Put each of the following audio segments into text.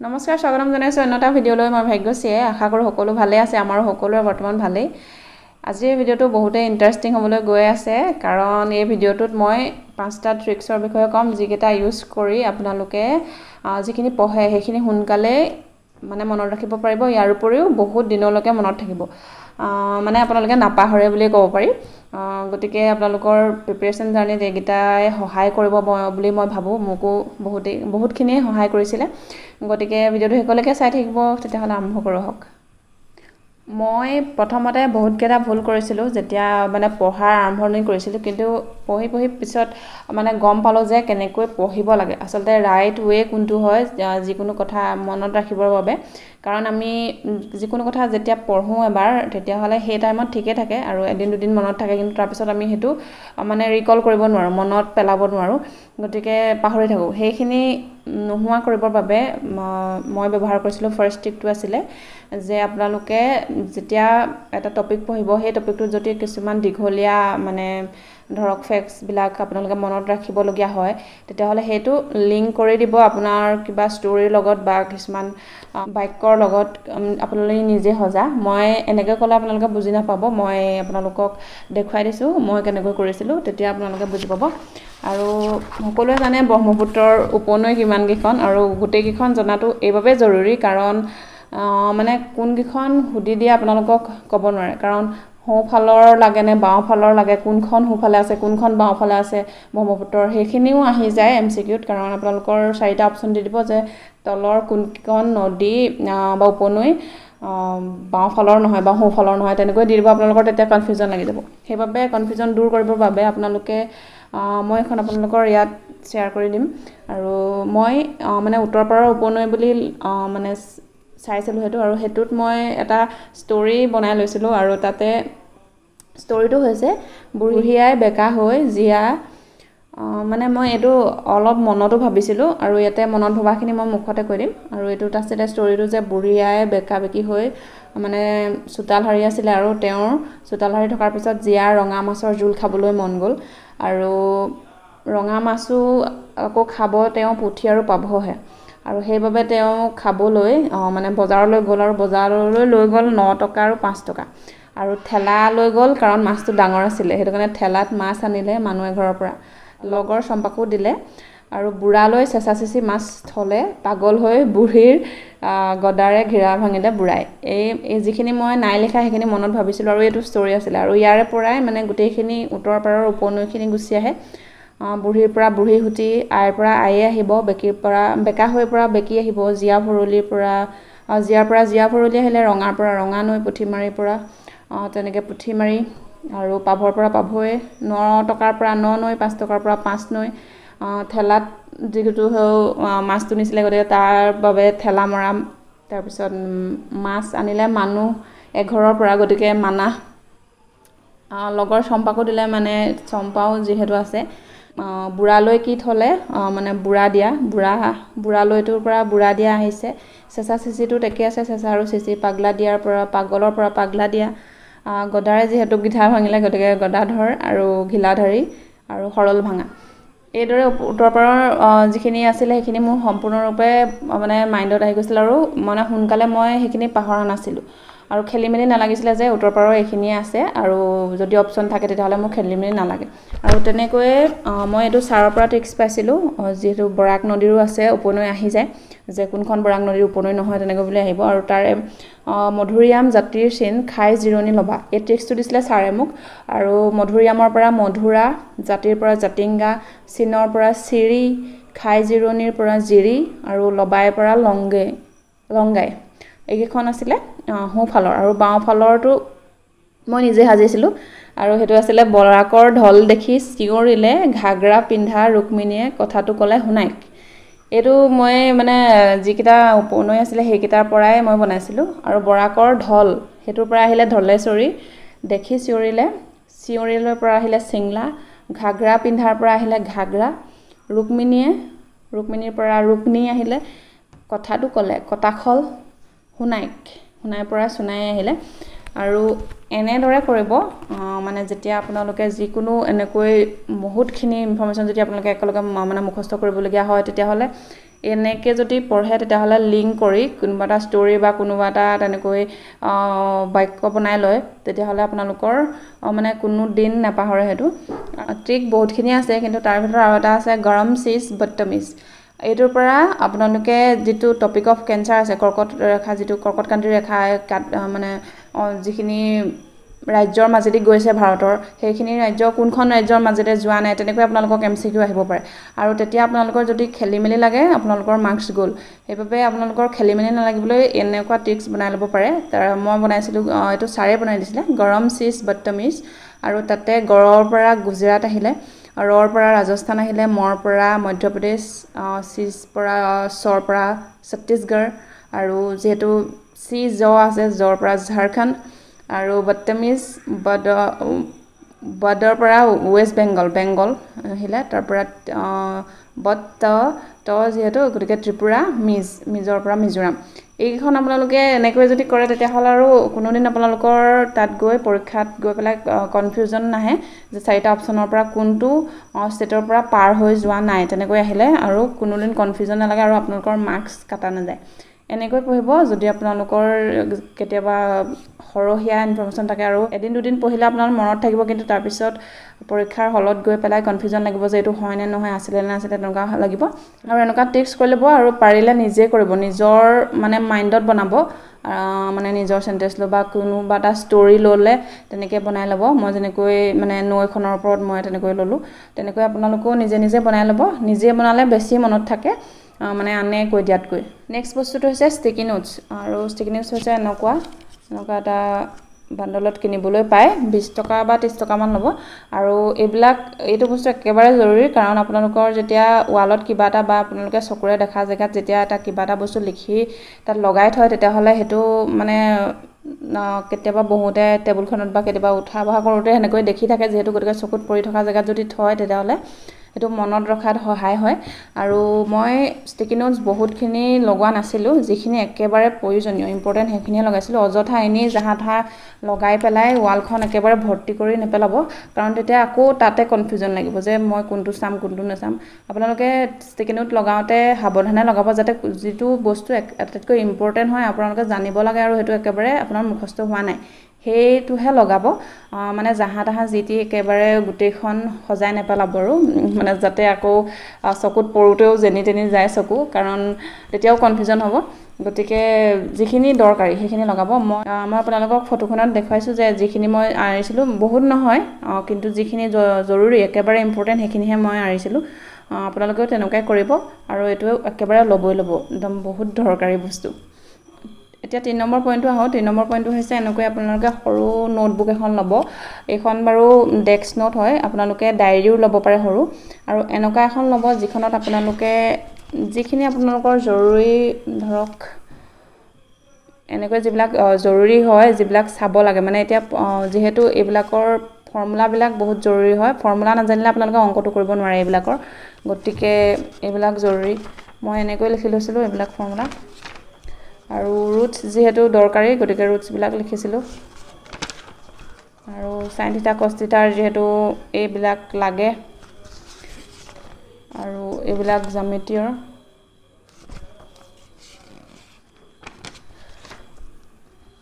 নমস্কাৰ স্বাগতম জনাইছোঁ অন্যটা ভিডিঅ'লৈ মই ভাগ্যশ্ৰীয়ে আশা কৰোঁ সকলো ভালে আছে আমাৰো সকলোৰে বৰ্তমান ভালেই আজিৰ ভিডিঅ'টো বহুতেই ইণ্টাৰেষ্টিং হ'বলৈ গৈ আছে কাৰণ এই ভিডিঅ'টোত মই 5টা ট্ৰিক্সৰ বিষয়ে ক'ম যিকেইটা ইউজ কৰি আপোনালোকে যিখিনি পঢ়ে সেইখিনি সোনকালে মানে মনত ৰাখিব পাৰিব ইয়াৰ উপৰিও বহুত দিনলৈকে মনত থাকিব মানে আপোনালোকে নাপাহৰে বুলি ক'ব পাৰি গতিকে আপোনালোকৰ প্ৰিপাৰেচন জাৰ্নিত এইকেইটাই সহায় কৰিব বুলি মই ভাবোঁ মোকো বহুতখিনিয়ে সহায় কৰিছিলে গতিকে ভিডিঅ'টো শেষলৈকে চাই থাকিব তেতিয়াহ'লে আৰম্ভ কৰোঁ হওক মই প্ৰথমতে বহুতকেইটা ভুল কৰিছিলোঁ যেতিয়া মানে পঢ়াৰ আৰম্ভণি কৰিছিলোঁ কিন্তু পঢ়ি পিছত মানে গম পালোঁ যে কেনেকৈ পঢ়িব লাগে আচলতে ৰাইট ৱে কোনটো হয় যিকোনো কথা মনত ৰাখিবৰ বাবে কাৰণ আমি যিকোনো কথা যেতিয়া পঢ়োঁ এবাৰ তেতিয়াহ'লে সেই টাইমত ঠিকে থাকে আৰু এদিন দুদিন মনত থাকে কিন্তু তাৰপিছত আমি সেইটো মানে ৰিকল কৰিব নোৱাৰোঁ মনত পেলাব নোৱাৰোঁ গতিকে পাহৰি থাকোঁ সেইখিনি নোহোৱা কৰিবৰ বাবে মই ব্যৱহাৰ কৰিছিলোঁ ফাৰ্ষ্ট টিপটো আছিলে যে আপোনালোকে যেতিয়া এটা টপিক পঢ়িব সেই টপিকটোত যদি কিছুমান দীঘলীয়া মানে ধৰক ফেক্টছবিলাক আপোনালোকে মনত ৰাখিবলগীয়া হয় তেতিয়াহ'লে সেইটো লিংক কৰি দিব আপোনাৰ কিবা ষ্টৰীৰ লগত বা কিছুমান বাক্যৰ লগত আপোনালোকে নিজে সজা মই এনেকৈ ক'লে আপোনালোকে বুজি নাপাব মই আপোনালোকক দেখুৱাই দিছোঁ মই কেনেকৈ কৰিছিলোঁ তেতিয়া আপোনালোকে বুজি পাব আৰু সকলোৱে জানে ব্ৰহ্মপুত্ৰৰ উপনৈ কিমানকেইখন আৰু গোটেইকেইখন জনাটো এইবাবে জৰুৰী কাৰণ মানে কোনকেইখন সুধি দিয়ে আপোনালোকক ক'ব নোৱাৰে কাৰণ সোঁফালৰ লাগে নে বাওঁফালৰ লাগে কোনখন সোঁফালে আছে কোনখন বাওঁফালে আছে ব্ৰহ্মপুত্ৰৰ সেইখিনিও আহি যায় MCQত কাৰণ আপোনালোকৰ 4টা অপশ্যন দি দিব যে তলৰ কোনখন নদী বা উপনৈ বাওঁফালৰ নহয় বা সোঁফালৰ নহয় তেনেকৈ দি দিব আপোনালোকৰ তেতিয়া কনফিউজন লাগি যাব সেইবাবে কনফিউজন দূৰ কৰিবৰ বাবে আপোনালোকে মই এখন আপোনালোকৰ ইয়াত শ্বেয়াৰ কৰি দিম আৰু মই মানে উত্তৰপাৰৰ উপনৈ বুলি মানে চাইছিলোঁ সেইটো আৰু সেইটোত মই এটা ষ্টৰী বনাই লৈছিলোঁ আৰু তাতে ষ্টৰীটো হৈছে বুঢ়ী আই বেকা হৈ জীয়া মানে মই এইটো অলপ মনতো ভাবিছিলোঁ আৰু ইয়াতে মনত ভবাখিনি মই মুখতে কৈ দিম আৰু এইটোত আছিলে ষ্টৰীটো যে বুঢ়ী আই বেকা বেকি হৈ মানে চোতাল সাৰি আছিলে আৰু তেওঁৰ চোতাল সাৰি থকাৰ পিছত জীয়াৰ ৰঙা মাছৰ জোল খাবলৈ মন গ'ল আৰু ৰঙা মাছো আকৌ খাব তেওঁ পুঠি আৰু পাভহে আৰু সেইবাবে তেওঁ খাবলৈ মানে বজাৰলৈ গ'ল আৰু বজাৰলৈ লৈ গ'ল 9 টকা আৰু 5 টকা আৰু ঠেলা লৈ গ'ল কাৰণ মাছটো ডাঙৰ আছিলে সেইটো কাৰণে ঠেলাত মাছ আনিলে মানুহ এঘৰৰ পৰা লগৰ চম্পাকো দিলে আৰু বুঢ়ালৈ চেঁচা চেঁচি মাছ থলে পাগল হৈ বুঢ়ীৰ গদাৰে ঘিৰা ভাঙিলে বুঢ়াই এই যিখিনি মই নাই লিখা সেইখিনি মনত ভাবিছিলোঁ আৰু এইটো ষ্টৰী আছিলে আৰু ইয়াৰে পৰাই মানে গোটেইখিনি উত্তৰ পাৰৰ উপনৈখিনি গুচি আহে বুঢ়ীৰ পৰা বুঢ়ী হুটি আইৰ পৰা আয়ে আহিব বেকীৰ পৰা বেকা হৈ পৰা বেকী আহিব জীয়া ভৰলীৰ পৰা জীয়াৰ পৰা জীয়া ভৰলী আহিলে ৰঙাৰ পৰা ৰঙা নৈ পুঠিমাৰীৰ পৰা তেনেকৈ পুঠিমাৰী আৰু পাভৰ পৰা পাভৈ 9 টকাৰ পৰা 9 নৈ 5 টকাৰ পৰা 5 নৈ ঠেলাত যিটো মাছটো নিছিলে গতিকে তাৰ বাবে ঠেলা মৰা তাৰপিছত মাছ আনিলে মানুহ এঘৰৰ পৰা গতিকে মানা লগৰ চম্পাকো দিলে মানে চম্পাও যিহেতু আছে বুঢ়ালৈ কি থলে মানে বুঢ়া দিয়া বুঢ়ালৈটোৰ পৰা বুঢ়া দিয়া আহিছে চেঁচা চিচিটোত একে আছে চেঁচা আৰু চিচি পাগলা দিয়াৰ পৰা পাগলৰ পৰা পাগলা দিয়া গদাৰে যিহেতু গিঠা ভাঙিলে গতিকে গদাধৰ আৰু ঘিলাধাৰী আৰু সৰল ভাঙা এইদৰে উত্তৰপাৰৰ যিখিনি আছিলে সেইখিনি মোৰ সম্পূৰ্ণৰূপে মানে মাইণ্ডত আহি গৈছিল আৰু মানে সোনকালে মই সেইখিনি পাহৰা নাছিলোঁ আৰু খেলি মেলি নালাগিছিলে যে উত্তৰপাৰৰ এইখিনিয়ে আছে আৰু যদি অপশ্যন থাকে তেতিয়াহ'লে মোৰ খেলি মেলি নালাগে আৰু তেনেকৈয়ে মই এইটো ছাৰৰ পৰা ট্ৰিক্স পাইছিলোঁ যিহেতু বৰাক নদীৰো আছে উপনৈ আহি যায় যে কোনখন বৰাক নদীৰ উপনৈ নহয় তেনেকৈ বুলি আহিব আৰু তাৰে মধুৰিআম জাতিৰ চিন খাই জিৰণি ল'বা এই ট্ৰিক্সটো দিছিলে ছাৰে মোক আৰু মধুৰিআমৰ পৰা মধুৰা জাতিৰ পৰা জাতিংগা চিনৰ পৰা চিৰি খাই জিৰণিৰ পৰা জিৰি আৰু লবাইৰ পৰা লংগাই এইকেইখন আছিলে সোঁফালৰ আৰু বাওঁফালৰটো মই নিজে সাজিছিলোঁ আৰু সেইটো আছিলে বৰাকৰ ঢল দেখি চিঞৰিলে ঘাগৰা পিন্ধা ৰুক্মিণীয়ে কথাটো ক'লে শুনাইক এইটো মই মানে যিকেইটা উপনৈ আছিলে সেইকেইটাৰ পৰাই মই বনাইছিলোঁ আৰু বৰাকৰ ঢল সেইটোৰ পৰা আহিলে ঢলেশ্বৰী দেখি চিঞৰিলৰ পৰা আহিলে চিংলা ঘাগৰা পিন্ধাৰ পৰা আহিলে ঘাগৰা ৰুক্মিণীৰ পৰা ৰুক্মিণী আহিলে কথাটো ক'লে কথাখল শুনাইৰ পৰা চুনাই আহিলে আৰু এনেদৰে কৰিব মানে যেতিয়া আপোনালোকে যিকোনো এনেকৈ বহুতখিনি ইনফৰমেশ্যন যদি আপোনালোকে একেলগে মানে মুখস্থ কৰিবলগীয়া হয় তেতিয়াহ'লে এনেকৈ যদি পঢ়ে তেতিয়াহ'লে লিংক কৰি কোনোবা এটা ষ্টৰি বা কোনোবা এটা তেনেকৈ বাক্য বনাই লয় তেতিয়াহ'লে আপোনালোকৰ মানে কোনো দিন নাপাহৰে সেইটো ট্ৰিক বহুতখিনি আছে কিন্তু তাৰ ভিতৰত আৰু এটা আছে গৰম চিজ বদতমিজ এইটোৰ পৰা আপোনালোকে যিটো টপিক অফ কেঞ্চাৰ আছে কৰ্কট ৰেখা যিটো কৰ্কটক্ৰান্তি ৰেখা মানে যিখিনি ৰাজ্যৰ মাজেদি গৈছে ভাৰতৰ সেইখিনি ৰাজ্য কোনখন ৰাজ্যৰ মাজেদি যোৱা নাই তেনেকৈ আপোনালোকক MCQ আহিব পাৰে আৰু তেতিয়া আপোনালোকৰ যদি খেলিমেলি লাগে আপোনালোকৰ মাৰ্কছ গ'ল সেইবাবে আপোনালোকৰ খেলিমেলি নালাগিবলৈ এনেকুৱা ট্ৰিক্স বনাই ল'ব পাৰে তাৰ মই বনাইছিলোঁ এইটো ছাৰে বনাই দিছিলে গৰম চিজ বদতমিজ আৰু তাতে গড়ৰ পৰা গুজৰাট আহিলে ৰৰ পৰা ৰাজস্থান আহিলে মৰ পৰা মধ্যপ্ৰদেশ চিজ পৰা চৰ পৰা ছত্তীশগড় আৰু যিহেতু চি জ আছে জৰ পৰা ঝাৰখণ্ড আৰু বদতমিজ বদৰ পৰা ৱেষ্ট বেংগল আহিলে তাৰ পৰা ত যিহেতু গতিকে ত্ৰিপুৰা মিজৰ পৰা মিজোৰাম এইকেইখন আপোনালোকে এনেকৈ যদি কৰে তেতিয়াহ'লে আৰু কোনোদিন আপোনালোকৰ তাত গৈ পৰীক্ষাত গৈ পেলাই কনফিউজন নাহে যে চাৰিটা অপশ্যনৰ পৰা কোনটো ষ্টেটৰ পৰা পাৰ হৈ যোৱা নাই তেনেকৈ আহিলে আৰু কোনোদিন কনফিউজন নালাগে আৰু আপোনালোকৰ মাৰ্কছ কাটা নাযায় এনেকৈ পঢ়িব যদি আপোনালোকৰ কেতিয়াবা সৰহীয়া ইনফৰমেশ্যন থাকে আৰু এদিন দুদিন পঢ়িলে আপোনাৰ মনত থাকিব কিন্তু তাৰপিছত পৰীক্ষাৰ হলত গৈ পেলাই কনফিউজন লাগিব যে এইটো হয় নে নহয় আছিলে নে নাছিলে তেনেকুৱা লাগিব আৰু এনেকুৱা টিপছ কৰি ল'ব আৰু পাৰিলে নিজে কৰিব নিজৰ মানে মাইণ্ডত বনাব মানে নিজৰ চেণ্টেঞ্চ লৈ বা কোনোবা এটা ষ্টৰি ল'লে তেনেকৈ বনাই ল'ব মই যেনেকৈ মানে নৈখনৰ ওপৰত মই তেনেকৈ ল'লোঁ তেনেকৈ আপোনালোকেও নিজে নিজে বনাই ল'ব নিজে বনালে বেছি মনত থাকে মানে আনে কৈ দিয়াতকৈ নেক্সট বস্তুটো হৈছে ষ্টিকি নোটছ আৰু ষ্টিকি নোটছ হৈছে এনেকুৱা এটা বাণ্ডলত কিনিবলৈ পায় 20 টকা বা 30 টকামান ল'ব আৰু এইটো বস্তু একেবাৰে জৰুৰী কাৰণ আপোনালোকৰ যেতিয়া ৱালত কিবা এটা বা আপোনালোকে চকুৰে দেখা জেগাত যেতিয়া এটা কিবা এটা বস্তু লিখি তাত লগাই থয় তেতিয়াহ'লে সেইটো মানে কেতিয়াবা বহুতে টেবুলখনত বা কেতিয়াবা উঠা বহা কৰোঁতে সেনেকৈ দেখি থাকে যিহেতু গতিকে চকুত পৰি থকা জেগাত যদি থয় তেতিয়াহ'লে সেইটো মনত ৰখাত সহায় হয় আৰু মই ষ্টিকি নোটছ বহুতখিনি লগোৱা নাছিলোঁ যিখিনি একেবাৰে প্ৰয়োজনীয় ইম্পৰ্টেণ্ট সেইখিনিয়ে লগাইছিলোঁ অযথা এনেই জাহা তাহা লগাই পেলাই ৱালখন একেবাৰে ভৰ্তি কৰি নেপেলাব কাৰণ তেতিয়া আকৌ তাতে কনফিউজন লাগিব যে মই কোনটো চাম কোনটো নাচাম আপোনালোকে ষ্টিকি নোট লগাওঁতে সাৱধানে লগাব যাতে যিটো বস্তু আটাইতকৈ ইম্পৰ্টেণ্ট হয় আপোনালোকে জানিব লাগে আৰু সেইটো একেবাৰে আপোনাৰ মুখস্থ হোৱা নাই সেইটোহে লগাব মানে জাহা তাহা যিটি একেবাৰে গোটেইখন সজাই নেপেলাব আৰু মানে যাতে আকৌ চকুত পৰোঁতেও যেনি তেনি যায় চকু কাৰণ তেতিয়াও কনফিউজন হ'ব গতিকে যিখিনি দৰকাৰী সেইখিনি লগাব মই আপোনালোকক ফটোখনত দেখুৱাইছোঁ যে যিখিনি মই আঁৰিছিলোঁ বহুত নহয় কিন্তু যিখিনি জৰুৰী একেবাৰে ইম্পৰ্টেণ্ট সেইখিনিহে মই আঁৰিছিলোঁ আপোনালোকেও তেনেকুৱাই কৰিব আৰু এইটো একেবাৰে ল'ব একদম বহুত দৰকাৰী বস্তু এতিয়া 3 নম্বৰ পইণ্টটো আহোঁ 3 নম্বৰ পইণ্টটো হৈছে এনেকৈ আপোনালোকে সৰু নোটবুক এখন ল'ব এইখন বাৰু ডেস্ক নোট হয় আপোনালোকে ডায়েৰীও ল'ব পাৰে সৰু আৰু এনেকুৱা এখন ল'ব যিখনত আপোনালোকে যিখিনি আপোনালোকৰ জৰুৰী ধৰক এনেকৈ যিবিলাক জৰুৰী হয় যিবিলাক চাব লাগে মানে এতিয়া যিহেতু এইবিলাকৰ ফৰ্মুলাবিলাক বহুত জৰুৰী হয় ফৰ্মুলা নাজানিলে আপোনালোকে অংকটো কৰিব নোৱাৰে এইবিলাকৰ গতিকে এইবিলাক জৰুৰী মই এনেকৈ লিখি লৈছিলোঁ এইবিলাক ফৰ্মুলা আৰু ৰুটছ যিহেতু দৰকাৰী গতিকে ৰুটছবিলাক লিখিছিলোঁ আৰু সাইন থিটা কস থিটাৰ যিহেতু এইবিলাক লাগে আৰু এইবিলাক জ্যামিতিৰ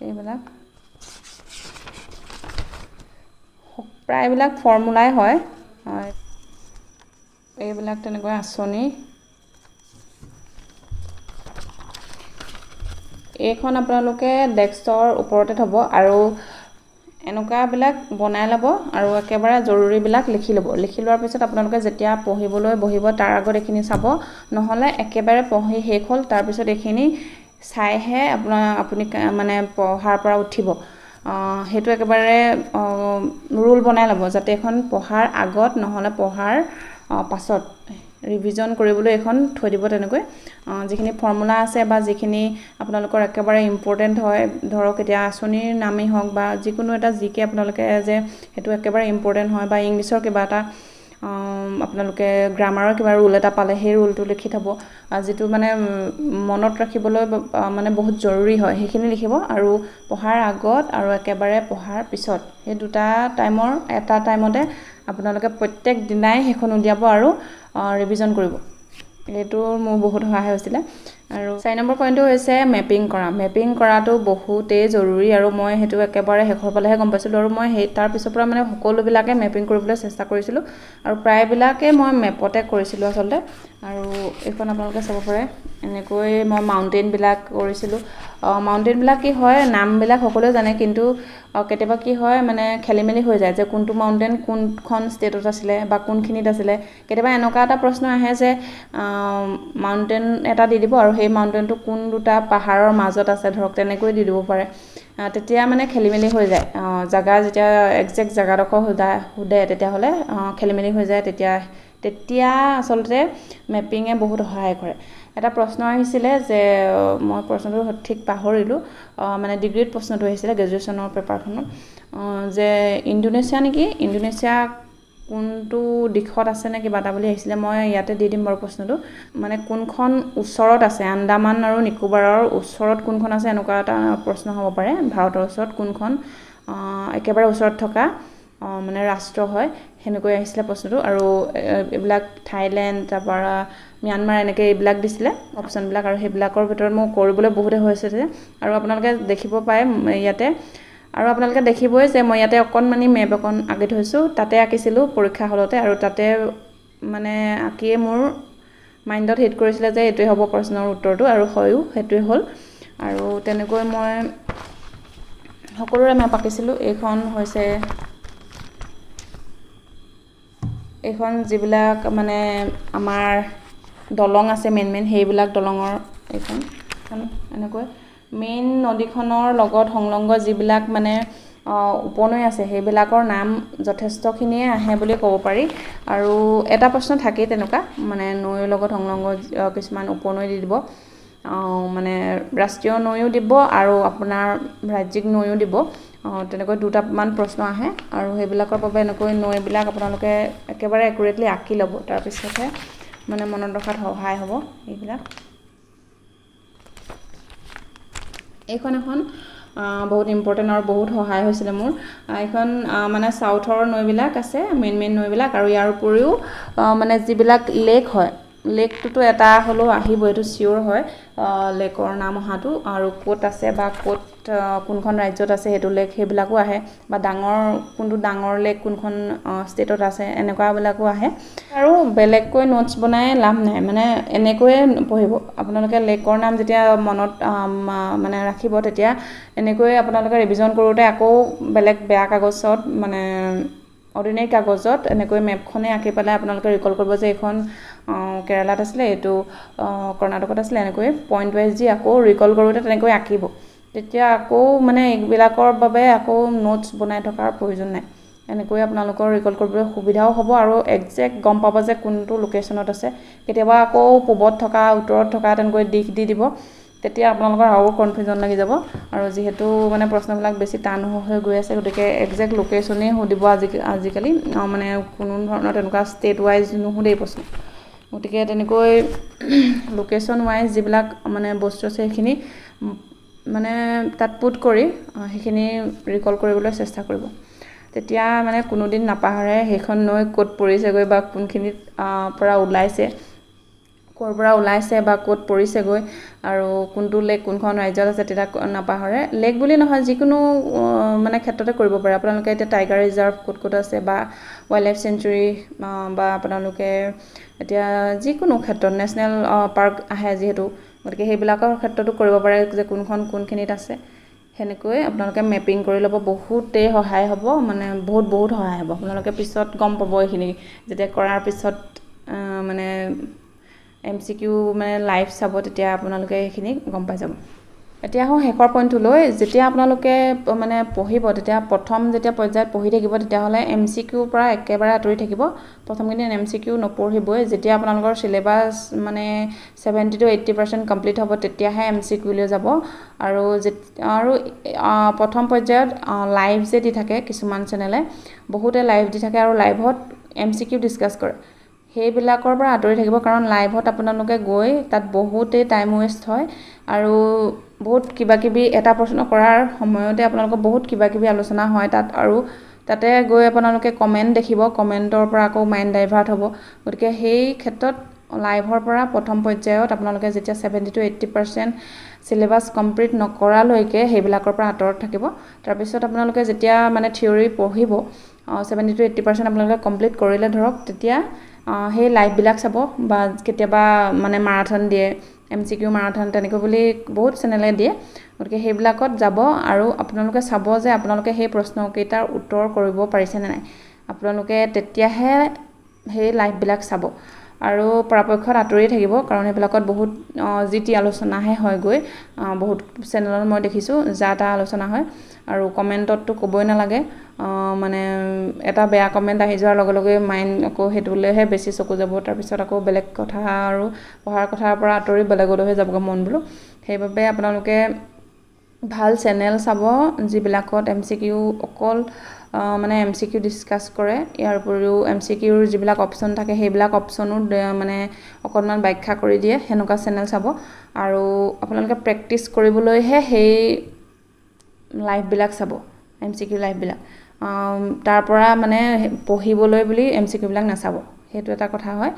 এইবিলাক প্ৰায়বিলাক ফৰ্মুলাই হয় এইবিলাক তেনেকৈ আঁচনি এইখন আপোনালোকে ডেস্কৰ ওপৰতে থ'ব আৰু এনেকুৱাবিলাক বনাই ল'ব আৰু একেবাৰে জৰুৰীবিলাক লিখি ল'ব লিখি লোৱাৰ পিছত আপোনালোকে যেতিয়া পঢ়িবলৈ বহিব তাৰ আগত এইখিনি চাব নহ'লে একেবাৰে পঢ়ি শেষ হ'ল তাৰপিছত এইখিনি চাইহে আপুনি মানে পঢ়াৰ পৰা উঠিব সেইটো একেবাৰে ৰুল বনাই ল'ব যাতে এখন পঢ়াৰ আগত নহ'লে পঢ়াৰ পাছত ৰিভিজন কৰিবলৈ এখন থৈ দিব তেনেকৈ যিখিনি ফৰ্মুলা আছে বা যিখিনি আপোনালোকৰ একেবাৰে ইম্পৰ্টেণ্ট হয় ধৰক এতিয়া আঁচনিৰ নামেই হওক বা যিকোনো এটা জিকে আপোনালোকে যে সেইটো একেবাৰে ইম্পৰ্টেণ্ট হয় বা ইংলিছৰ কিবা এটা আপোনালোকে গ্ৰামাৰৰ কিবা ৰুল এটা পালে সেই ৰুলটো লিখি থ'ব যিটো মানে মনত ৰাখিবলৈ মানে বহুত জৰুৰী হয় সেইখিনি লিখিব আৰু পঢ়াৰ আগত আৰু একেবাৰে পঢ়াৰ পিছত সেই দুটা টাইমৰ এটা টাইমতে আপোনালোকে প্ৰত্যেক দিনাই সেইখন উলিয়াব আৰু ৰিভিজন কৰিব এইটো মোৰ বহুত সহায় হৈছিলে। আৰু 4 নম্বৰ পইণ্টটো হৈছে মেপিং কৰা। মেপিং কৰাটো বহুতেই জৰুৰী আৰু মই সেইটো একেবাৰে শেষৰ ফালেহে গম পাইছিলোঁ আৰু মই তাৰ পিছৰ পৰা মানে সকলোবিলাকে মেপিং কৰিবলৈ চেষ্টা কৰিছিলোঁ আৰু প্ৰায়বিলাকে মই মেপতে কৰিছিলোঁ আচলতে। আৰু এইখন আপোনালোকে চাব পাৰে, এনেকৈ মই মাউণ্টেইনবিলাক কৰিছিলোঁ। মাউণ্টেইনবিলাক কি হয়, নামবিলাক সকলোৱে জানে, কিন্তু কেতিয়াবা কি হয় মানে খেলি মেলি হৈ যায় যে কোনটো মাউণ্টেইন কোনখন ষ্টেটত আছিলে বা কোনখিনিত আছিলে। কেতিয়াবা এনেকুৱা এটা প্ৰশ্ন আহে যে মাউণ্টেইন এটা দি দিব আৰু সেই মাউণ্টেইনটো কোন দুটা পাহাৰৰ মাজত আছে, ধৰক তেনেকৈ দি দিব পাৰে। তেতিয়া মানে খেলি মেলি হৈ যায়। জেগা যেতিয়া একজেক্ট জেগাডোখৰ সোধে তেতিয়াহ'লে খেলি মেলি হৈ যায়। তেতিয়া আচলতে মেপিঙে বহুত সহায় কৰে। এটা প্ৰশ্ন আহিছিলে যে মই প্ৰশ্নটো ঠিক পাহৰিলোঁ, মানে ডিগ্ৰীত প্ৰশ্নটো আহিছিলে গ্ৰেজুৱেশ্যনৰ পেপাৰখনত, যে ইণ্ডোনেছিয়া নেকি, ইণ্ডোনেছিয়া কোনটো দিশত আছে নে কিবা এটা বুলি আহিছিলে। মই ইয়াতে দি দিম বাৰু প্ৰশ্নটো, মানে কোনখন ওচৰত আছে, আন্দামান আৰু নিকোবাৰৰ ওচৰত কোনখন আছে, এনেকুৱা এটা প্ৰশ্ন হ'ব পাৰে। ভাৰতৰ ওচৰত কোনখন একেবাৰে ওচৰত থকা মানে ৰাষ্ট্ৰ হয়, সেনেকৈ আহিছিলে প্ৰশ্নটো। আৰু এইবিলাক থাইলেণ্ড, তাৰপৰা ম্যানমাৰ, এনেকৈ এইবিলাক দিছিলে অপশ্যনবিলাক, আৰু সেইবিলাকৰ ভিতৰত মোৰ কৰিবলৈ বহুতে হৈছে। আৰু আপোনালোকে দেখিব পায় ইয়াতে, আৰু আপোনালোকে দেখিবই যে মই ইয়াতে অকণমানি মেপ এখন আঁকি থৈছোঁ, তাতে আঁকিছিলোঁ পৰীক্ষা হলতে, আৰু তাতে মানে আঁকিয়ে মোৰ মাইণ্ডত হিট কৰিছিলে যে এইটোৱে হ'ব প্ৰশ্নৰ উত্তৰটো, আৰু হয়ো সেইটোৱে হ'ল। আৰু তেনেকৈ মই সকলোৰে মেপ আঁকিছিলোঁ। এইখন যিবিলাক মানে আমাৰ দলং আছে মেইন সেইবিলাক দলঙৰ এইখন এনেকৈ মেইন নদীখনৰ লগত সংলগ্ন যিবিলাক মানে উপনৈ আছে সেইবিলাকৰ নাম যথেষ্টখিনিয়ে আহে বুলি ক'ব পাৰি। আৰু এটা প্ৰশ্ন থাকেই তেনেকুৱা, মানে নৈৰ লগত সংলগ্ন কিছুমান উপনৈ দি দিব, মানে ৰাষ্ট্ৰীয় নৈও দিব আৰু আপোনাৰ ৰাজ্যিক নৈও দিব। তেনেকৈ দুটামান প্ৰশ্ন আহে, আৰু সেইবিলাকৰ বাবে এনেকৈ নৈবিলাক আপোনালোকে একেবাৰে একুৰেটলি আঁকি ল'ব, তাৰপিছতহে মানে মনত ৰখাত সহায় হ'ব এইবিলাক। এইখন এখন বহুত ইম্পৰ্টেণ্ট আৰু বহুত সহায় হৈছিলে মোৰ। এইখন মানে চাউথৰ নৈবিলাক আছে, মেইন নৈবিলাক, আৰু ইয়াৰ উপৰিও মানে যিবিলাক লেক হয়, লেকটোতো এটা হ'লেও আহিব, এইটো চিয়'ৰ হয় লেকৰ নাম অহাটো, আৰু ক'ত আছে বা কোনখন ৰাজ্যত আছে সেইটো লেক, সেইবিলাকো আহে, বা কোনটো ডাঙৰ লেক কোনখন ষ্টেটত আছে, এনেকুৱাবিলাকো আহে। আৰু বেলেগকৈ নোটছ বনাই লাভ নাই, মানে এনেকৈয়ে পঢ়িব আপোনালোকে। লেকৰ নাম যেতিয়া মনত মানে ৰাখিব, তেতিয়া এনেকৈয়ে আপোনালোকে ৰিভিজন কৰোঁতে আকৌ বেলেগ বেয়া কাগজত, মানে অৰ্ডিনেৰী কাগজত এনেকৈ মেপখনে আঁকি পেলাই আপোনালোকে ৰিকল কৰিব যে এইখন কেৰালাত আছিলে, এইটো কৰ্ণাটকত আছিলে, এনেকৈ পইণ্ট ৱাইজ যি আকৌ ৰিকল কৰোঁতে তেনেকৈ আঁকিব। তেতিয়া আকৌ মানে এইবিলাকৰ বাবে আকৌ নোটছ বনাই থকাৰ প্ৰয়োজন নাই। এনেকৈ আপোনালোকৰ ৰিকল কৰিবলৈ সুবিধাও হ'ব, আৰু একজেক্ট গম পাব যে কোনটো লোকেশ্যনত আছে। কেতিয়াবা আকৌ পূবত থকা, উত্তৰত থকা তেনেকৈ দিশ দি দিব, তেতিয়া আপোনালোকৰ আৰু কনফিউজন লাগি যাব। আৰু যিহেতু মানে প্ৰশ্নবিলাক বেছি টান হৈ গৈ আছে, গতিকে একজেক্ট লোকেশ্যনেই সুধিব আজিকালি, মানে কোনো ধৰণৰ তেনেকুৱা ষ্টেট ৱাইজ নুসুধেই প্ৰশ্ন। গতিকে তেনেকৈ লোকেশ্যন ৱাইজ যিবিলাক মানে বস্তু আছে সেইখিনি মানে তাত পুট কৰি সেইখিনি ৰিকল কৰিবলৈ চেষ্টা কৰিব। তেতিয়া মানে কোনোদিন নাপাহৰে সেইখন নৈ ক'ত পৰিছেগৈ, বা কোনখিনিত পৰা ওলাইছে, ক'ৰ পৰা ওলাইছে বা ক'ত পৰিছেগৈ, আৰু কোনটো লেক কোনখন ৰাজ্যত আছে, তেতিয়া নাপাহৰে। লেক বুলি নহয়, যিকোনো মানে ক্ষেত্ৰতে কৰিব পাৰে আপোনালোকে। এতিয়া টাইগাৰ ৰিজাৰ্ভ ক'ত আছে, বা ৱাইল্ড লাইফ চেঞ্চুৰী, বা আপোনালোকে এতিয়া যিকোনো ক্ষেত্ৰত নেশ্যনেল পাৰ্ক আহে যিহেতু, গতিকে সেইবিলাকৰ ক্ষেত্ৰতো কৰিব পাৰে যে কোনখন কোনখিনিত আছে। সেনেকৈ আপোনালোকে মেপিং কৰি ল'ব, বহুতেই সহায় হ'ব, মানে বহুত সহায় হ'ব। আপোনালোকে পিছত গম পাব এইখিনি, যেতিয়া কৰাৰ পিছত মানে MCQ মানে লাইভ চাব, তেতিয়া আপোনালোকে সেইখিনি গম পাই যাব। এতিয়া আহোঁ শেষৰ পইণ্টটোলৈ। যেতিয়া আপোনালোকে মানে পঢ়িব, তেতিয়া প্ৰথম যেতিয়া পৰ্যায়ত পঢ়ি থাকিব, তেতিয়াহ'লে MCQৰ পৰা একেবাৰে আঁতৰি থাকিব। প্ৰথমখিনি MCQ নপঢ়িবই। যেতিয়া আপোনালোকৰ চিলেবাছ মানে 70 to 80% কমপ্লিট হ'ব, তেতিয়াহে MCQ লৈ যাব। আৰু প্ৰথম পৰ্যায়ত লাইভ যে দি থাকে কিছুমান চেনেলে, বহুতে লাইভ দি থাকে, আৰু লাইভত MCQ ডিছকাছ কৰে। সেইবিলাকৰ পৰা আঁতৰি থাকিব, কাৰণ লাইভত আপোনালোকে গৈ তাত বহুতেই টাইম ৱেষ্ট হয়, আৰু বহুত কিবাকিবি এটা প্ৰশ্ন কৰাৰ সময়তে আপোনালোকৰ বহুত কিবাকিবি আলোচনা হয় তাত, আৰু তাতে গৈ আপোনালোকে কমেণ্ট দেখিব, কমেণ্টৰ পৰা আকৌ মাইণ্ড ডাইভাৰ্ট হ'ব। গতিকে সেই ক্ষেত্ৰত লাইভৰ পৰা প্ৰথম পৰ্যায়ত আপোনালোকে যেতিয়া 70 to 80% চিলেবাছ কমপ্লিট নকৰালৈকে সেইবিলাকৰ পৰা আঁতৰত থাকিব তাৰপিছত আপোনালোকে যেতিয়া মানে থিয়ৰি পঢ়িব 70 to 80% আপোনালোকে কমপ্লিট কৰিলে ধৰক তেতিয়া সেই লাইভবিলাক চাব বা কেতিয়াবা মানে মাৰাথন দিয়ে MCQ মাৰাথন তেনেকৈ বুলি বহুত চেনেলে দিয়ে গতিকে সেইবিলাকত যাব আৰু আপোনালোকে চাব যে আপোনালোকে সেই প্ৰশ্নকেইটাৰ উত্তৰ কৰিব পাৰিছেনে নাই আপোনালোকে তেতিয়াহে সেই লাইভবিলাক চাব আৰু পৰাপক্ষত আঁতৰি থাকিব কাৰণ সেইবিলাকত বহুত জিটি আলোচনাহে হয় গৈ বহুত চেনেলত মই দেখিছোঁ যাতা আলোচনা হয় আৰু কমেণ্টতটো ক'বই নালাগে মানে এটা বেয়া কমেণ্ট আহি যোৱাৰ লগে লগে মাইণ্ড আকৌ সেইটোলৈহে বেছি চকু যাব তাৰপিছত আকৌ বেলেগ কথা আৰু পঢ়াৰ কথাৰ পৰা আঁতৰি বেলেগলৈহে যাবগৈ মন বোলো সেইবাবে আপোনালোকে ভাল চেনেল চাব যিবিলাকত MCQ অকল মানে MCQ ডিসকাস কৰে ইয়াৰ উপৰিও MCQৰ যিবিলাক অপচন থাকে সেইবিলাক অপচনো মানে অকণমান ব্যাখ্যা কৰি দিয়ে হেনেকুৱা চেনেল চাব আৰু আপোনালোকে প্ৰেক্টিস কৰিবলৈহে সেই লাইভবিলাক চাব MCQ লাইভবিলাক তাৰ পৰা মানে পঢ়িবলৈ বুলি MCQ বিলাক নাচাব হেতু এটা কথা হয়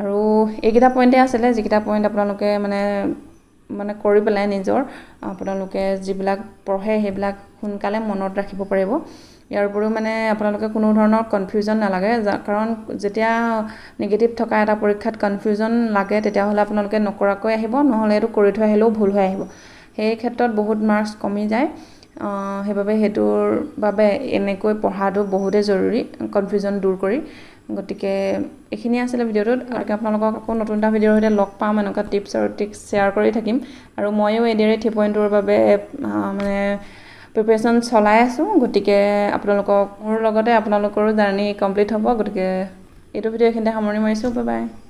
আৰু এইকেইটা পইণ্টে আছিলে যিকেইটা পইণ্ট আপোনালোকে মানে কৰি পেলাই নিজৰ আপোনালোকে যিবিলাক পঢ়ে সেইবিলাক সোনকালে মনত ৰাখিব পাৰিব ইয়াৰ উপৰিও মানে আপোনালোকে কোনো ধৰণৰ কনফিউজন নালাগে কাৰণ যেতিয়া নেগেটিভ থকা এটা পৰীক্ষাত কনফিউজন লাগে তেতিয়া হলে আপোনালোকে নকৰাকৈ আহিব নহলে এটো কৰি থৈ আহিলেও ভুল হৈ আহিব সেই ক্ষেত্ৰত বহুত মাৰ্কস কমি যায় সেইবাবে হেতুৰ বাবে এনেকৈ পঢ়াটো বহুতে জৰুৰী কনফিউজন দূৰ কৰি গতিকে এখিনি আছিল ভিডিওটোত আৰু আপোনালোকক আকৌ নতুন এটা ভিডিওৰ সৈতে লগ পাম এনেকুৱা টিপছ আৰু ট্ৰিক্স শেয়াৰ কৰি থাকিম আৰু মইও এডিআৰই 3.2ৰ বাবে মানে প্ৰিপাৰেচন চলাই আছো গতিকে আপোনালোকক মোৰ লগতে আপোনালোকৰো জাৰ্নি কমপ্লিট হ'ব গতিকে এইটো ভিডিও এখিনিতে সামৰণি মাৰিছো বাই বাই